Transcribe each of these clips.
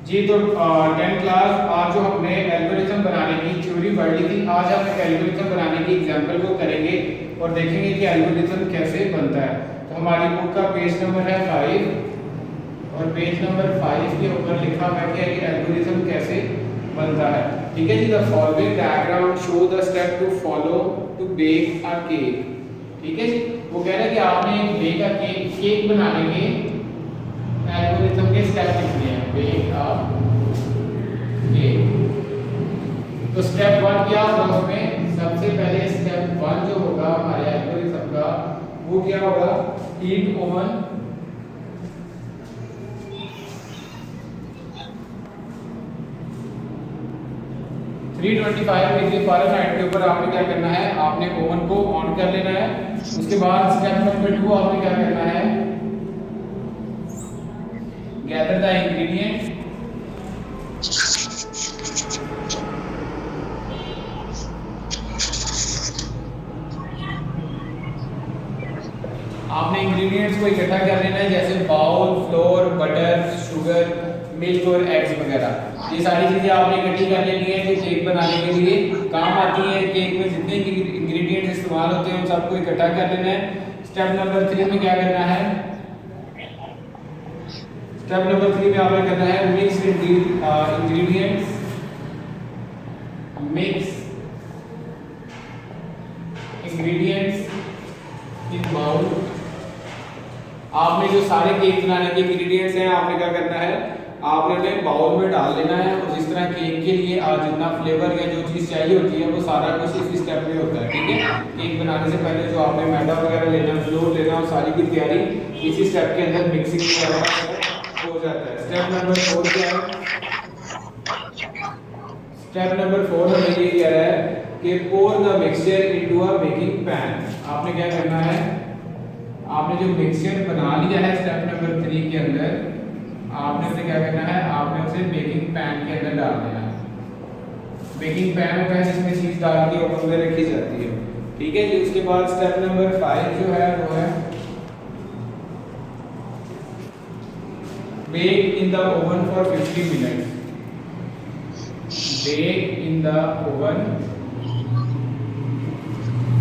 जी तो 10th class आज जो हमने एल्गोरिथम बनाने की थ्योरी पढ़ ली थी, आज हम एक एल्गोरिथम बनाने की एग्जांपल को करेंगे और देखेंगे कि एल्गोरिथम कैसे बनता है। तो हमारी बुक का पेज नंबर है 5 और पेज नंबर 5 के ऊपर लिखा हुआ है कि एल्गोरिथम कैसे बनता है। ठीक है जी। The following diagram show the step to follow to bake a cake. ठीक है जी। वो कह रहा है कि आपने बेक अ केक बनाने के एल्गोरिथम के स्टेप लिखने हैं। Bake a cake. तो स्टेप 1 क्या होगा उसमें? सबसे पहले स्टेप 1 जो होगा हमारे एल्गोरिथम का वो क्या होगा? हीट ओवन 325 डिग्री फ़ारेनहाइट के ऊपर आपने क्या करना है? आपने ओवन को ऑन कर लेना है। उसके बाद स्टेप नंबर 2 आपने क्या करना है? Gather the ingredient. आपने इंग्रेडिएंट्स को इकट्ठा कर लेना है, जैसे bowl, flour, butter, sugar, milk और एग्स वगैरह। ये सारी चीजें आपने इकट्ठी कर लेनी है जो केक बनाने के लिए काम आती है। केक में जितने इंग्रेडिएंट्स इस्तेमाल होते हैं उन सबको इकट्ठा कर लेना है। स्टेप नंबर 3 में क्या करना है? स्टेप नंबर 3 में आपने करना है mix ingredients. Mix ingredients in bowl. आपने जो सारे केक बनाने के इंग्रेडिएंट्स हैं आपने क्या करना है? आपने उन्हें बाउल में डाल लेना है। और जिस तरह केक के लिए जितना फ्लेवर या जो चीज़ चाहिए होती है वो सारा कुछ इसी स्टेप में होता है। ठीक है। केक बनाने से पहले जो आपने मैदा वगैरह लेना, फ्लोर लेना और सारी की तैयारी इसी स्टेप के अंदर मिक्सिंग वगैरह हो जाता है। स्टेप नंबर 4 क्या है? स्टेप नंबर 4 हमें ये कह रहा है कि pour the mixture into a baking pan. आपने क्या करना है? आपने जो मिक्सचर बना लिया है स्टेप नंबर 3 के अंदर, आपने उसे क्या करना है? आपने उसे बेकिंग पैन के अंदर डाल देना है। बेकिंग पैन होता है जिसमें चीज डाल के ओवन में रखी जाती है। ठीक है जी। उसके बाद स्टेप नंबर 5 जो है वो है bake in the oven for 50 minutes. Bake in the oven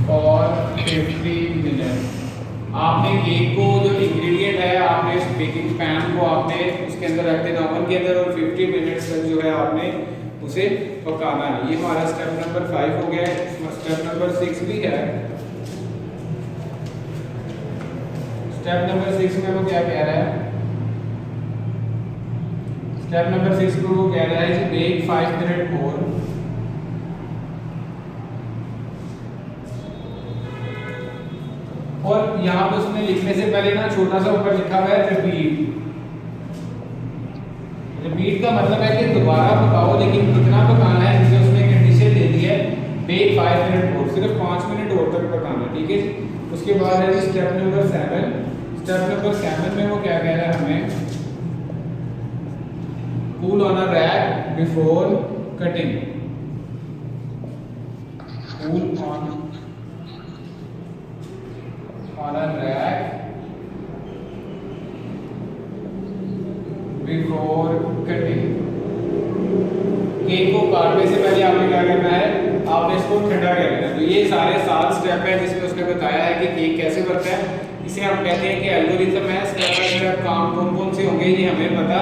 for 50 minutes. आपने केक को जो इंग्रेडिएंट है आपने इस बेकिंग पैन को आपने उसके अंदर रख देना ओवन के अंदर और 50 मिनट्स तक जो है आपने उसे पकाना है। ये हमारा स्टेप नंबर 5 हो गया है। स्टेप नंबर 6 भी है। स्टेप नंबर 6 में वो क्या कह रहा है? स्टेप नंबर 6 को वो कह रहा है कि बेक 5 मिनट मोर। और यहाँ पे उसने लिखने से पहले ना छोटा सा ऊपर लिखा हुआ है रिपीट। रिपीट का मतलब है कि दोबारा पकाओ, लेकिन कितना पकाना है जिसे उसने कंडीशन दे दी है बेक 5 मिनट और, सिर्फ 5 मिनट और तक पकाना। ठीक है। उसके बाद है स्टेप नंबर 7। स्टेप नंबर 7 में वो क्या कह रहा है हमें? Cool on a rack before cutting. Cool on a rack before cutting। Cake को काटने से पहले आपने क्या करना है? आपने इसको ठंडा कर लेना। तो ये सारे 7 स्टेप है जिसमें उसने बताया है कि केक कैसे बनता है। इसे हम कहते हैं कि एल्गोरिथम है। स्टेप बाय स्टेप काम कौन कौन से होंगे ये हमें पता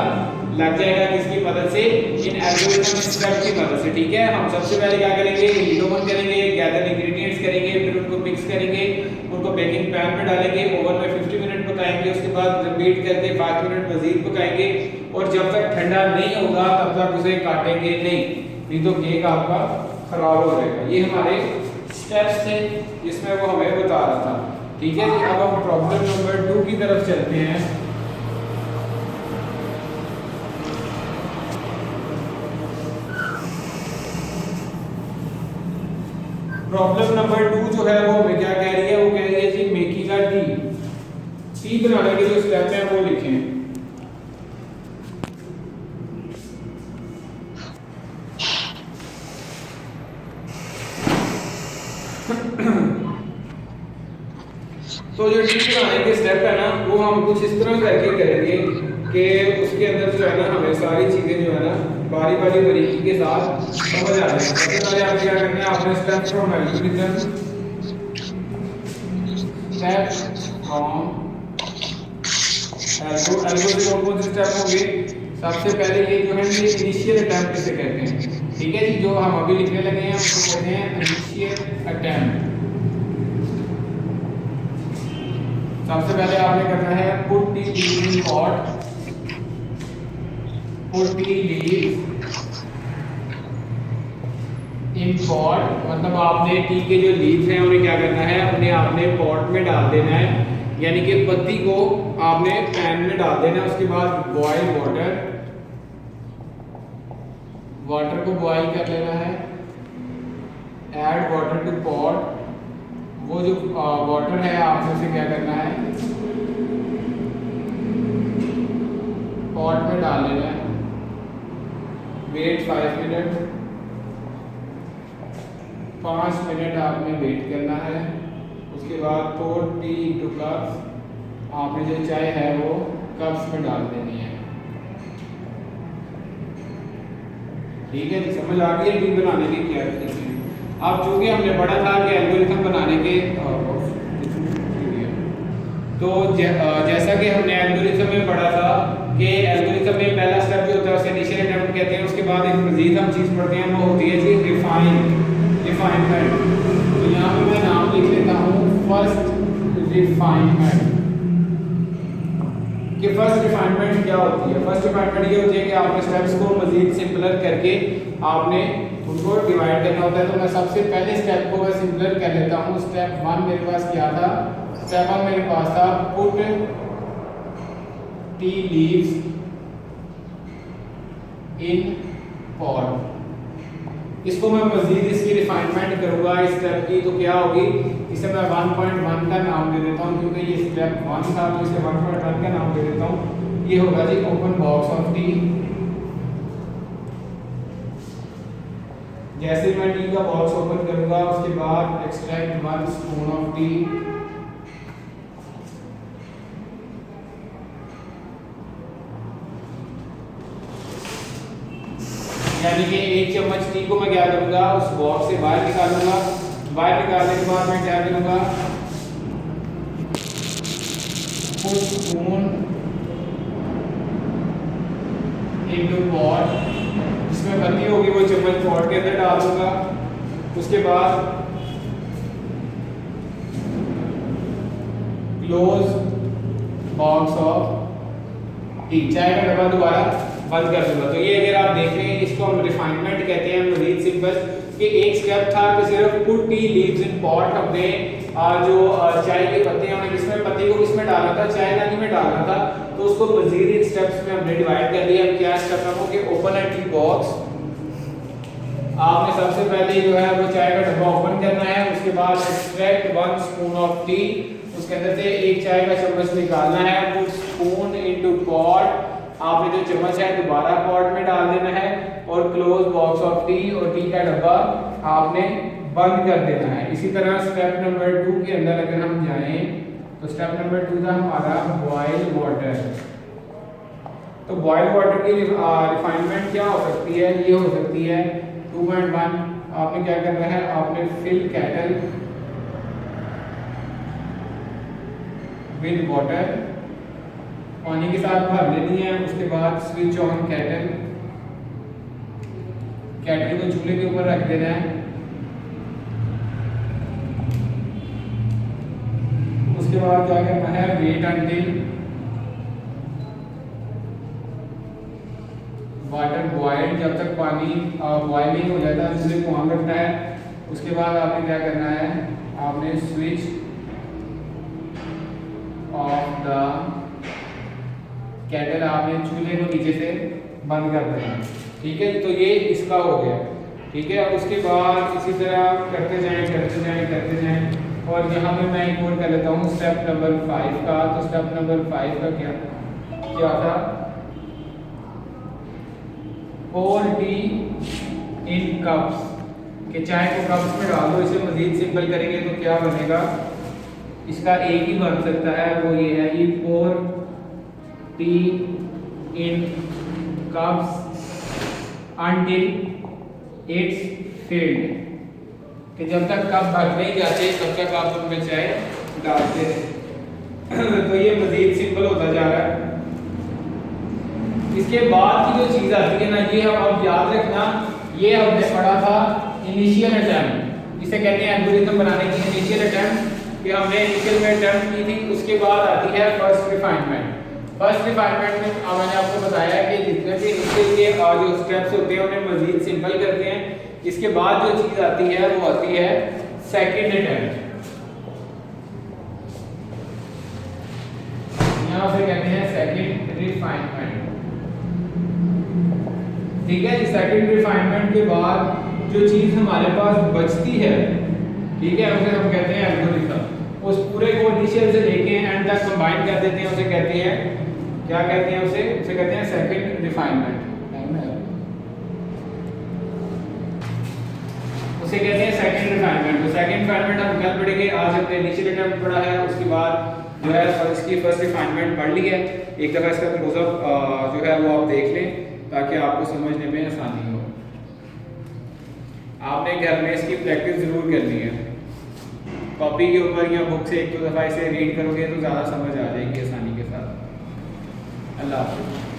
लग जाएगा किसकी मदद से? इन एल्गोरिथम स्टेप की मदद से। ठीक है। हम सबसे पहले क्या करेंगे? हीट ओवन करेंगे, गैदर इंग्रेडिएंट्स करेंगे, फिर उनको मिक्स करेंगे, उनको बेकिंग पैन में डालेंगे, ओवन में 50 मिनट पकाएंगे। उसके बाद रिपीट करके 5 मिनट मजीद पकाएंगे और जब तक ठंडा नहीं होगा तब तक उसे काटेंगे नहीं तो केक आपका खराब हो जाएगा। ये हमारे स्टेप्स थे जिसमें वो हमें बता रहा था। ठीक है। अब हम प्रॉब्लम नंबर 2 की तरफ चलते हैं। प्रॉब्लम नंबर 2 जो है वो हमें क्या कह रही है? वो कह रही है जी मेकिंग का टी बनाने के जो स्टेप हैं वो लिखें। तो जो टी बनाने के स्टेप है ना वो हम कुछ इस तरह करके करेंगे कि उसके अंदर जो है ना हमें सारी चीज़ें जो है ना बारी बारी बारीकी के साथ समझ आ जाए। सबसे पहले आपने क्या करना है, आपने step from algorithm, step from algorithm कौन से स्टेप होंगे। सबसे पहले ये जो है ये इनिशियल अटेम्प्ट इसे कहते हैं, ठीक है जी। जो हम अभी लिखने लगे हैं उसको कहते हैं इनिशियल अटेम्प्ट। सबसे पहले आपने करना है put the leaves in pot, put the leaves in pot, मतलब आपने टी के जो लीव्स हैं उन्हें क्या करना है, उन्हें आपने पॉट में डाल देना है, यानी कि पत्ती को आपने पैन में डाल देना है। उसके बाद बॉयल वाटर को बॉयल कर लेना है, ऐड वाटर टू पॉट। वो जो वाटर है आपने उसे क्या करना है, पॉट में डाल लेना है। वेट 5 मिनट, 5 मिनट आपने वेट करना है। उसके बाद पोर टी इनटू कप्स, आपने जो चाय है वो कप्स में डाल देनी है, ठीक है। समझ आ गई टी बनाने की क्या तरीके हैं। अब चूंकि हमने पढ़ा था कि एल्गोरिथम बनाने के तो जैसा कि हमने एल्गोरिथम में पढ़ा था कि एल्गोरिथम में पहला स्टेप जो होता है उसे इनिशियल अटेम्प्ट कहते हैं। उसके बाद एक मजीद हम चीज़ पढ़ते हैं वो होती है जी रिफाइनमेंट। तो यहाँ पे मैं नाम लिख लेता हूँ फर्स्ट रिफाइनमेंट। कि फर्स्ट रिफाइनमेंट क्या होती है। फर्स्ट रिफाइनमेंट ये होती है कि आपने स्टेप्स को मजीद सिंपलर करके आपने उनको डिवाइड करना होता है। तो मैं सबसे पहले स्टेप को मैं सिंपलर कर लेता हूँ। स्टेप 1 मेरे पास क्या था, स्टेप 1 मेरे पास था पुट टी लीव्स इन पॉट। इसको मैं मजीद इसकी रिफाइनमेंट करूंगा इस स्टेप की, तो क्या होगी, इसे मैं 1.1 का नाम दे देता हूँ क्योंकि ये स्टेप 1 था, तो इसे 1.1 का नाम दे देता हूँ। ये होगा जी ओपन बॉक्स ऑफ टी। जैसे मैं टी का बॉक्स ओपन करूंगा उसके बाद एक्सट्रैक्ट 1 स्पून ऑफ टी, यानी कि 1 चम्मच टी को मैं क्या करूंगा उस बॉक्स से बाहर निकालूंगा। बाहर निकालने के बाद मैं क्या करूंगा, पुट स्पून इनटू पॉट, जिसमें पत्ती होगी वो चम्मच पॉट के अंदर डाल दूंगा। उसके बाद क्लोज बॉक्स ऑफ टी, चाय का डब्बा दोबारा बंद कर दूंगा। तो ये अगर आप देख रहे हैं इसको हम रिफाइनमेंट कहते हैं। मजीद सिंपल कि एक स्टेप था कि सिर्फ पुट टी लीव्स इन पॉट, अपने जो चाय के पत्ते हैं उन्हें किसमें, पत्ती को किसमें डालना था, चाय दानी में डालना था। तो उसको मजीद इन स्टेप्स में हमने डिवाइड कर दिया। अब क्या स्टेप है कि ओपन अ टी बॉक्स। आपने सबसे पहले जो है वो चाय का डब्बा ओपन करना है। उसके बाद एक्सट्रैक्ट 1 स्पून ऑफ टी, उसके अंदर से एक चाय का चम्मच निकालना है। पुट स्पून इनटू पॉट, आपने जो चम्मच है दोबारा पॉट में डाल देना है। और क्लोज बॉक्स ऑफ टी, और टी का डब्बा आपने बंद कर देना है। इसी तरह स्टेप नंबर 2 के अंदर अगर हम जाएं तो स्टेप नंबर 2 था हमारा बॉयल वाटर। तो बॉयल वाटर की रिफाइनमेंट क्या हो सकती है, ये हो सकती है 2.1। आपने क्या करना है, आपने फिल केटल विद वाटर, पानी के साथ भर लेनी है। उसके बाद स्विच ऑन केटल, केटल को चूल्हे के ऊपर रख देना है। उसके बाद क्या करना है, वेट अंटिल वाटर बॉइल्ड, जब तक पानी बॉयल नहीं हो जाता चूल्हे को ऑन रखना है। उसके बाद आपने क्या करना है, आपने स्विच ऑफ द केटल, आपने चूल्हे को नीचे से बंद कर देना, ठीक है। तो ये इसका हो गया, ठीक है। अब उसके बाद इसी तरह करते जाएं। और यहाँ पे मैं एक और कर लेता हूँ स्टेप नंबर 5 का। तो स्टेप नंबर 5 का क्या था, पोर टी इन कप्स, कि चाय को कप्स में डाल दो। इसे मजीद सिंपल करेंगे तो क्या बनेगा, इसका एक ही बन सकता है, वो ये है, ये पोर T in cups until it's filled, कि जब तक कप भर नहीं जाते तब तक आप उनमें चाय डालते हैं। तो ये मजीद सिंपल होता जा रहा है। इसके बाद की जो चीज़ आती है ना, ये हम अब याद रखना, ये हमने पढ़ा था इनिशियल अटेम्प्ट, इसे कहते हैं एल्गोरिथम बनाने की इनिशियल अटेम्प्ट, कि हमने इनिशियल में अटेम्प्ट की थी। उसके बाद आती है फर्स्ट रिफाइनमेंट। फर्स्ट रिफाइनमेंट में मैंने आपको बताया कि जितने भी इनिशियल के जो स्टेप्स होते हैं उन्हें मजीद सिंपल करते हैं। इसके बाद जो चीज़ आती है वो आती है सेकेंड अटेम्प्ट, यहाँ पे कहते हैं सेकेंड रिफाइनमेंट। ठीक है, सेकेंड रिफाइनमेंट के बाद जो चीज हमारे पास बचती है, ठीक है, उसे हम कहते हैं एल्गोरिथम। उस पूरे को इनिशियल से लेके एंड तक कंबाइन कर देते हैं, उसे कहते हैं, क्या कहते हैं उसे कहते हैं सेकेंड रिफाइनमेंट। उसे कहते हैं सेकेंड रिफाइनमेंट। तो सेकेंड रिफाइनमेंट हम कल पढ़ेंगे, आज हमने इनिशियल अटेम्प्ट पढ़ा है, उसके बाद जो है इसकी फर्स्ट रिफाइनमेंट पढ़ ली है। एक दफ़ा इसका क्लोजअप जो है वो आप देख लें ताकि आपको समझने में आसानी हो। आपने घर में इसकी प्रैक्टिस ज़रूर करनी है, कॉपी के ऊपर या बुक से एक दो दफ़ा इसे रीड करोगे तो ज़्यादा समझ आ जाएगी आसानी के साथ। अल्लाह हाफ़िज़।